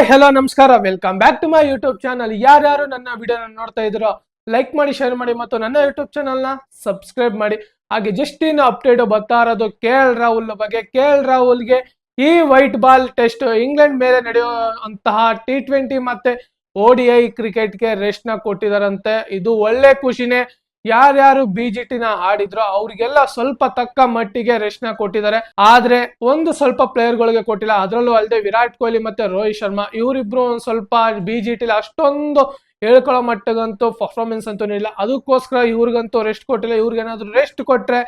Hello ನಮಸ್ಕಾರ, welcome back to my YouTube channel. ಯಾರ್ಯಾರು ನನ್ನ ವಿಡಿಯೋನ ನೋಡ್ತಾ ಇದ್ದೀರೋ ಲೈಕ್ ಮಾಡಿ, ಶೇರ್ ಮಾಡಿ ಮತ್ತು ನನ್ನ ಯೂಟ್ಯೂಬ್ ಚಾನಲ್ ನ ಸಬ್ಸ್ಕ್ರೈಬ್ ಮಾಡಿ. ಹಾಗೆ ಜಸ್ಟ್ ಇನ್ ಅಪ್ಡೇಟ್ ಬರ್ತಾ ಇರೋದು KL ರಾಹುಲ್ ಬಗ್ಗೆ. KL ರಾಹುಲ್ಗೆ ಈ ವೈಟ್ ಬಾಲ್ ಟೆಸ್ಟ್ ಇಂಗ್ಲೆಂಡ್ ಮೇಲೆ ನಡೆಯುವಂತಹ T20 ಮತ್ತೆ ODI ಕ್ರಿಕೆಟ್ಗೆ ರೆಸ್ಟ್ ನ ಕೊಟ್ಟಿದಾರಂತೆ. ಇದು ಒಳ್ಳೆ ಖುಷಿನೇ. ಯಾರ್ಯಾರು BGT ನ ಆಡಿದ್ರು ಅವ್ರಿಗೆಲ್ಲ ಸ್ವಲ್ಪ ತಕ್ಕ ಮಟ್ಟಿಗೆ ರೆಸ್ಟ್ ನ ಕೊಟ್ಟಿದ್ದಾರೆ. ಆದ್ರೆ ಒಂದು ಸ್ವಲ್ಪ ಪ್ಲೇಯರ್ ಗಳಿಗೆ ಕೊಟ್ಟಿಲ್ಲ. ಅದರಲ್ಲೂ ಅಲ್ಲದೆ ವಿರಾಟ್ ಕೊಹ್ಲಿ ಮತ್ತೆ ರೋಹಿತ್ ಶರ್ಮಾ ಇವರಿಬ್ರು ಒಂದ್ ಸ್ವಲ್ಪ BGT ಅಷ್ಟೊಂದು ಹೇಳ್ಕೊಳ್ಳೋ ಮಟ್ಟಗಂತೂ ಪರ್ಫಾರ್ಮೆನ್ಸ್ ಅಂತೂ ಇಲ್ಲ. ಅದಕ್ಕೋಸ್ಕರ ಇವ್ರಿಗಂತೂ ರೆಸ್ಟ್ ಕೊಟ್ಟಿಲ್ಲ. ಇವ್ರಿಗೇನಾದ್ರೂ ರೆಸ್ಟ್ ಕೊಟ್ರೆ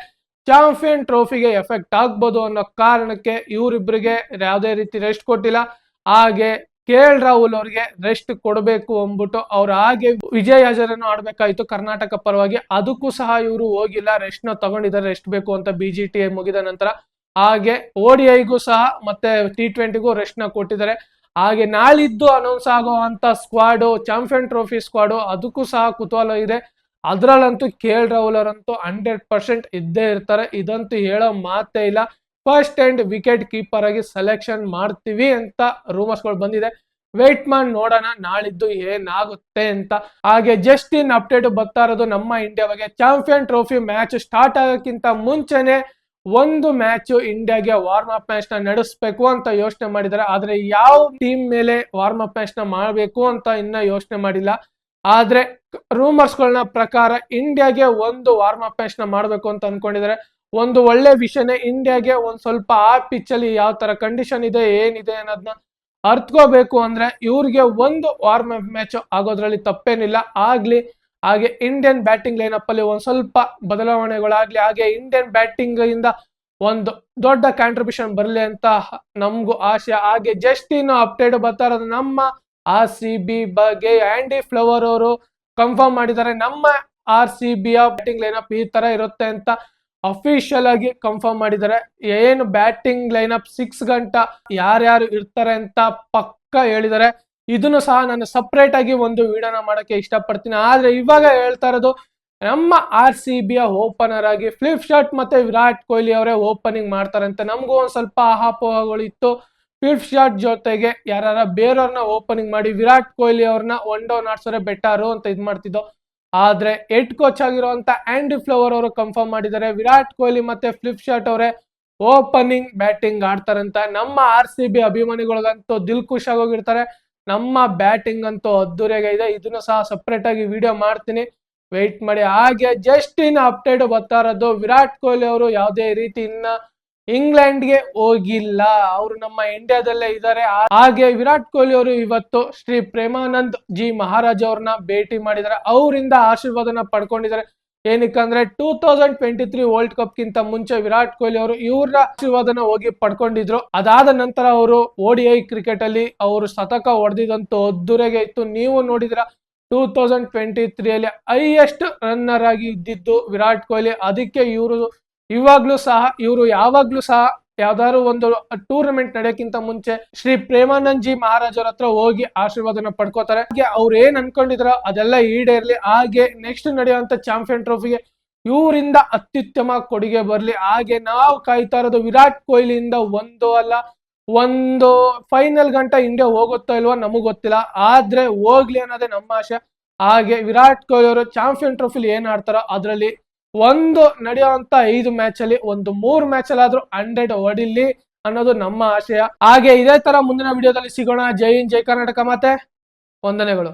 ಚಾಂಪಿಯನ್ ಟ್ರೋಫಿಗೆ ಎಫೆಕ್ಟ್ ಆಗ್ಬೋದು ಅನ್ನೋ ಕಾರಣಕ್ಕೆ ಇವರಿಬ್ಬರಿಗೆ ಯಾವುದೇ ರೀತಿ ರೆಸ್ಟ್ ಕೊಟ್ಟಿಲ್ಲ. ಹಾಗೆ KL ರಾಹುಲ್ ಅವ್ರಿಗೆ ರೆಸ್ಟ್ ಕೊಡಬೇಕು ಅಂದ್ಬಿಟ್ಟು ಅವ್ರು ಹಾಗೆ ವಿಜಯ್ ಹಜಾರೆನೂ ಆಡ್ಬೇಕಾಯ್ತು ಕರ್ನಾಟಕ ಪರವಾಗಿ. ಅದಕ್ಕೂ ಸಹ ಇವರು ಹೋಗಿಲ್ಲ, ರೆಸ್ಟ್ ನ ತಗೊಂಡಿದ್ದಾರೆ. ರೆಸ್ಟ್ ಬೇಕು ಅಂತ BGT ಮುಗಿದ ನಂತರ. ಹಾಗೆ ODIಗೂ ಸಹ ಮತ್ತೆ T20ಗೂ ರೆಸ್ಟ್ ನ ಕೊಟ್ಟಿದ್ದಾರೆ. ಹಾಗೆ ನಾಳಿದ್ದು ಅನೌನ್ಸ್ ಆಗುವಂತ ಸ್ಕ್ವಾಡು, ಚಾಂಪಿಯನ್ ಟ್ರೋಫಿ ಸ್ಕ್ವಾಡು, ಅದಕ್ಕೂ ಸಹ ಕುತೂಹಲ ಇದೆ. ಅದ್ರಲ್ಲಂತೂ KL ರಾಹುಲ್ ಅವರಂತೂ 100% ಇದ್ದೇ ಇರ್ತಾರೆ. ಇದಂತೂ ಹೇಳೋ ಮಾತೇ ಇಲ್ಲ. ಫಸ್ಟ್ ಅಂಡ್ ವಿಕೆಟ್ ಕೀಪರ್ ಆಗಿ ಸೆಲೆಕ್ಷನ್ ಮಾಡ್ತೀವಿ ಅಂತ ರೂಮರ್ಸ್ ಗಳು ಬಂದಿದೆ. ವೇಟ್ ಮಾಡಿ ನೋಡೋಣ ನಾಳಿದ್ದು ಏನಾಗುತ್ತೆ ಅಂತ. ಹಾಗೆ ಜಸ್ಟ್ ಇನ್ ಅಪ್ಡೇಟ್ ಬರ್ತಾ ಇರೋದು ನಮ್ಮ ಇಂಡಿಯಾ ಬಗ್ಗೆ. ಚಾಂಪಿಯನ್ ಟ್ರೋಫಿ ಮ್ಯಾಚ್ ಸ್ಟಾರ್ಟ್ ಆಗೋಕ್ಕಿಂತ ಮುಂಚೆನೆ ಒಂದು ಮ್ಯಾಚ್ ಇಂಡಿಯಾಗೆ ವಾರ್ಮ್ ಅಪ್ ಮ್ಯಾಚ್ ನ ನಡೆಸಬೇಕು ಅಂತ ಯೋಚನೆ ಮಾಡಿದ್ದಾರೆ. ಆದ್ರೆ ಯಾವ ಟೀಮ್ ಮೇಲೆ ವಾರ್ಮ್ ಅಪ್ ಮ್ಯಾಚ್ ನ ಮಾಡಬೇಕು ಅಂತ ಇನ್ನ ಯೋಚನೆ ಮಾಡಿಲ್ಲ. ಆದ್ರೆ ರೂಮರ್ಸ್ ಗಳನ್ನ ಪ್ರಕಾರ ಇಂಡಿಯಾಗೆ ಒಂದು ವಾರ್ಮ್ ಅಪ್ ಮ್ಯಾಚ್ ನ ಮಾಡ್ಬೇಕು ಅಂತ ಅನ್ಕೊಂಡಿದ್ದಾರೆ. ಒಂದು ಒಳ್ಳೆ ವಿಷಯನೇ. ಇಂಡಿಯಾಗೆ ಒಂದ್ ಸ್ವಲ್ಪ ಆ ಪಿಚ್ ಅಲ್ಲಿ ಯಾವ ತರ ಕಂಡೀಷನ್ ಇದೆ, ಏನಿದೆ ಅನ್ನೋದನ್ನ ಅರ್ಥಕೋಬೇಕು ಅಂದ್ರೆ ಇವ್ರಿಗೆ ಒಂದು ವಾರ್ಮ್ ಅಪ್ ಮ್ಯಾಚ್ ಆಗೋದ್ರಲ್ಲಿ ತಪ್ಪೇನಿಲ್ಲ. ಆಗ್ಲಿ. ಹಾಗೆ ಇಂಡಿಯನ್ ಬ್ಯಾಟಿಂಗ್ ಲೈನಪ್ ಅಲ್ಲಿ ಒಂದ್ ಸ್ವಲ್ಪ ಬದಲಾವಣೆಗಳಾಗ್ಲಿ, ಹಾಗೆ ಇಂಡಿಯನ್ ಬ್ಯಾಟಿಂಗ್ ಇಂದ ಒಂದು ದೊಡ್ಡ ಕಾಂಟ್ರಿಬ್ಯೂಷನ್ ಬರ್ಲಿ ಅಂತ ನಮ್ಗೂ ಆಸೆ. ಹಾಗೆ ಜಸ್ಟ್ ಇನ್ನು ಅಪ್ಡೇಟ್ ಬರ್ತಾ ಇರೋದು ನಮ್ಮ RCB ಬಗ್ಗೆ. ಆಂಡಿ ಫ್ಲವರ್ ಅವರು ಕನ್ಫರ್ಮ್ ಮಾಡಿದ್ದಾರೆ ನಮ್ಮ RCB ಬ್ಯಾಟಿಂಗ್ ಲೈನಪ್ ಈ ತರ ಇರುತ್ತೆ ಅಂತ ಅಫಿಷಿಯಲ್ ಆಗಿ ಕನ್ಫರ್ಮ್ ಮಾಡಿದ್ದಾರೆ. ಏನು ಬ್ಯಾಟಿಂಗ್ ಲೈನಪ್ 6 ಗಂಟೆ ಯಾರ್ಯಾರು ಇರ್ತಾರೆ ಅಂತ ಪಕ್ಕ ಹೇಳಿದ್ದಾರೆ. ಇದನ್ನು ಸಹ ನಾನು ಸಪ್ರೇಟ್ ಆಗಿ ಒಂದು ವಿಡಿಯೋನ ಮಾಡಕ್ಕೆ ಇಷ್ಟಪಡ್ತೀನಿ. ಆದ್ರೆ ಇವಾಗ ಹೇಳ್ತಾ ಇರೋದು ನಮ್ಮ RCB ಓಪನರ್ ಆಗಿ ಫ್ಲಿಪ್ ಶಾಟ್ ಮತ್ತೆ ವಿರಾಟ್ ಕೊಹ್ಲಿ ಅವರೇ ಓಪನಿಂಗ್ ಮಾಡ್ತಾರೆ ಅಂತ. ನಮಗೂ ಒಂದ್ ಸ್ವಲ್ಪ ಆಹಾಪೋಹಗಳು ಇತ್ತು. ಫ್ಲಿಪ್ ಶಾಟ್ ಜೊತೆಗೆ ಯಾರ ಬೇರೆಯವ್ರನ್ನ ಓಪನಿಂಗ್ ಮಾಡಿ ವಿರಾಟ್ ಕೊಹ್ಲಿ ಅವ್ರನ್ನ ಒನ್ ಡೌನ್ ಆಡ್ಸೋರೆ ಬೆಟರು ಅಂತ ಇದ್ ಮಾಡ್ತಿದ್ದೋ. ಆದ್ರೆ ಹೆಡ್ ಕೋಚ್ ಆಗಿರುವಂತ ಆಂಡಿ ಫ್ಲವರ್ ಅವರು ಕನ್ಫರ್ಮ್ ಮಾಡಿದ್ದಾರೆ ವಿರಾಟ್ ಕೊಹ್ಲಿ ಮತ್ತೆ ಫ್ಲಿಪ್ ಶಾಟ್ ಅವರೇ ಓಪನಿಂಗ್ ಬ್ಯಾಟಿಂಗ್ ಆಡ್ತಾರಂತ. ನಮ್ಮ RCB ಅಭಿಮಾನಿಗಳಿಗಂತೂ ದಿಲ್ ಖುಷ್ ಆಗೋಗಿರ್ತಾರೆ. ನಮ್ಮ ಬ್ಯಾಟಿಂಗ್ ಅಂತೂ ಅದ್ದೂರಿಯಾಗಿ ಇದೆ. ಇದನ್ನು ಸಹ ಸಪ್ರೇಟ್ ಆಗಿ ವಿಡಿಯೋ ಮಾಡ್ತೀನಿ, ವೆಯ್ಟ್ ಮಾಡಿ. ಹಾಗೆ ಜಸ್ಟ್ ಇನ್ ಅಪ್ಡೇಟ್ ಬರ್ತಾ ಇರೋದು ವಿರಾಟ್ ಕೊಹ್ಲಿ ಅವರು ಯಾವುದೇ ರೀತಿ ಇನ್ನ ಇಂಗ್ಲೆಂಡ್ಗೆ ಹೋಗಿಲ್ಲ, ಅವರು ನಮ್ಮ ಇಂಡಿಯಾದಲ್ಲೇ ಇದ್ದಾರೆ. ಹಾಗೆ ವಿರಾಟ್ ಕೊಹ್ಲಿ ಅವರು ಇವತ್ತು ಶ್ರೀ ಪ್ರೇಮಾನಂದ್ ಜಿ ಮಹಾರಾಜ್ ಅವ್ರನ್ನ ಭೇಟಿ ಮಾಡಿದ್ದಾರೆ. ಅವರಿಂದ ಆಶೀರ್ವಾದನ ಪಡ್ಕೊಂಡಿದ್ದಾರೆ. ಏನಕ್ಕಂದ್ರೆ 2023 ವರ್ಲ್ಡ್ ಕಪ್ ಗಿಂತ ಮುಂಚೆ ವಿರಾಟ್ ಕೊಹ್ಲಿ ಅವರು ಇವ್ರ ಆಶೀರ್ವಾದನ ಹೋಗಿ ಪಡ್ಕೊಂಡಿದ್ರು. ಅದಾದ ನಂತರ ಅವರು ODI ಕ್ರಿಕೆಟ್ ಅಲ್ಲಿ ಅವರು ಶತಕ ಹೊಡೆದಿದಂತೂ ಅದ್ದೂರಿಯಾಗೆ ಇತ್ತು. ನೀವು ನೋಡಿದ್ರ 2023 ಅಲ್ಲಿ ಹೈಯೆಸ್ಟ್ ರನ್ನರ್ ಆಗಿ ಇದ್ದಿದ್ದು ವಿರಾಟ್ ಕೊಹ್ಲಿ. ಅದಕ್ಕೆ ಇವರು ಯಾವಾಗ್ಲೂ ಸಹ ಯಾವ್ದಾದ್ರು ಒಂದು ಟೂರ್ನಮೆಂಟ್ ನಡೆಯಕ್ಕಿಂತ ಮುಂಚೆ ಶ್ರೀ ಪ್ರೇಮಾನಂದ್ ಜಿ ಮಹಾರಾಜ್ ಅವ್ರ ಹತ್ರ ಹೋಗಿ ಆಶೀರ್ವಾದನ ಪಡ್ಕೋತಾರೆ. ಹಾಗೆ ಅವ್ರು ಏನ್ ಅನ್ಕೊಂಡಿದ್ರ ಅದೆಲ್ಲ ಈಡೇರ್ಲಿ. ಹಾಗೆ ನೆಕ್ಸ್ಟ್ ನಡೆಯುವಂತ ಚಾಂಪಿಯನ್ ಟ್ರೋಫಿಗೆ ಇವರಿಂದ ಅತ್ಯುತ್ತಮ ಕೊಡುಗೆ ಬರ್ಲಿ. ಹಾಗೆ ನಾವು ಕಾಯ್ತಾ ಇರೋದು ವಿರಾಟ್ ಕೊಹ್ಲಿಯಿಂದ ಒಂದು ಫೈನಲ್ ಗಂಟ ಇಂಡಿಯಾ ಹೋಗುತ್ತೋ ಇಲ್ವೋ ನಮಗ್ ಗೊತ್ತಿಲ್ಲ. ಆದ್ರೆ ಹೋಗ್ಲಿ ಅನ್ನೋದೇ ನಮ್ಮ ಆಶೆ. ಹಾಗೆ ವಿರಾಟ್ ಕೊಹ್ಲಿ ಅವರು ಚಾಂಪಿಯನ್ ಟ್ರೋಫಿಲಿ ಏನ್ ಆಡ್ತಾರೋ ಅದ್ರಲ್ಲಿ ಒಂದು ನಡೆಯುವಂತ 5 ಮ್ಯಾಚ್ ಅಲ್ಲಿ ಒಂದು 3 ಮ್ಯಾಚ್ ಅಲ್ಲಾದ್ರೂ 100 ಹೊಡಿಲಿ ಅನ್ನೋದು ನಮ್ಮ ಆಶಯ. ಹಾಗೆ ಇದೇ ತರ ಮುಂದಿನ ವಿಡಿಯೋದಲ್ಲಿ ಸಿಗೋಣ. ಜೈ ಹಿಂದ್, ಜೈ ಕರ್ನಾಟಕ, ಮತ್ತೆ ವಂದನೆಗಳು.